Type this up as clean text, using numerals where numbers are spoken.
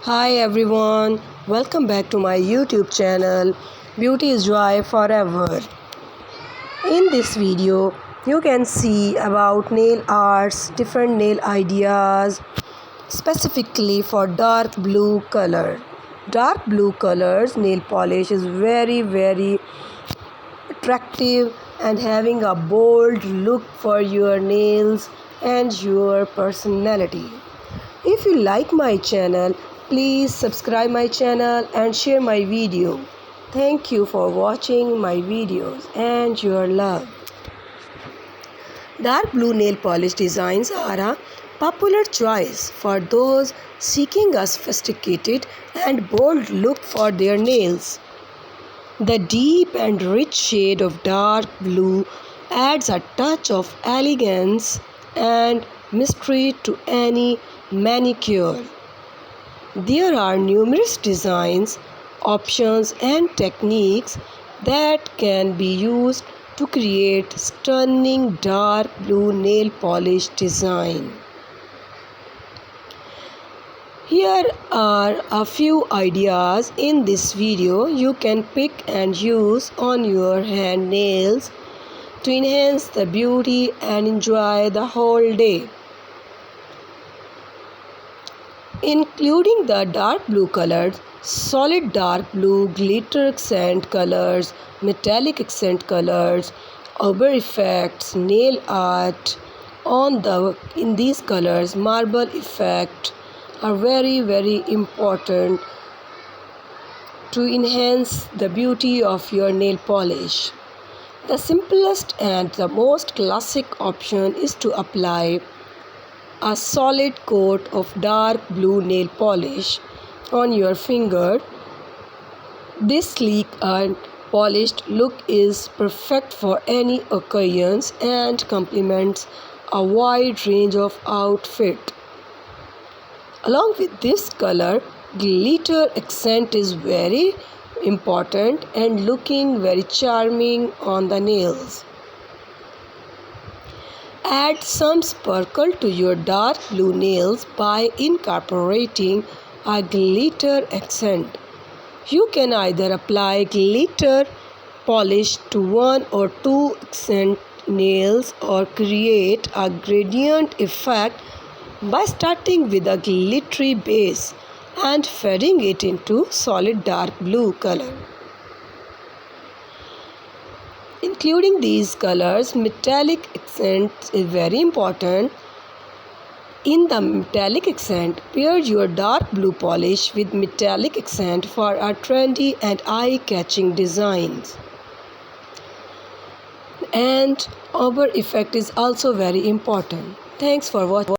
Hi everyone, welcome back to my YouTube channel Beauty is Joy Forever. In this video, you can see about nail arts, different nail ideas, specifically for dark blue color. Dark blue colors nail polish is very attractive and having a bold look for your nails and your personality. If you like my channel, please subscribe my channel and share my video. Thank you for watching my videos and your love. Dark blue nail polish designs are a popular choice for those seeking a sophisticated and bold look for their nails. The deep and rich shade of dark blue adds a touch of elegance and mystery to any manicure. There are numerous designs, options, and techniques that can be used to create stunning dark blue nail polish design. Here are a few ideas in this video you can pick and use on your hand nails to enhance the beauty and enjoy the whole day. Including the dark blue colors, solid dark blue, glitter accent colors, metallic accent colors, auber effects, nail art in these colors, marble effect are very important to enhance the beauty of your nail polish. The simplest and the most classic option is to apply a solid coat of dark blue nail polish on your finger. This sleek and polished look is perfect for any occasions and complements a wide range of outfit. Along with this color, glitter accent is very important and looking very charming on the nails. Add some sparkle to your dark blue nails by incorporating a glitter accent. You can either apply glitter polish to one or two accent nails or create a gradient effect by starting with a glittery base and fading it into solid dark blue color. Including these colors, metallic accent is very important. In the metallic accent, pair your dark blue polish with metallic accent for a trendy and eye-catching designs. And auber effect is also very important. Thanks for watching.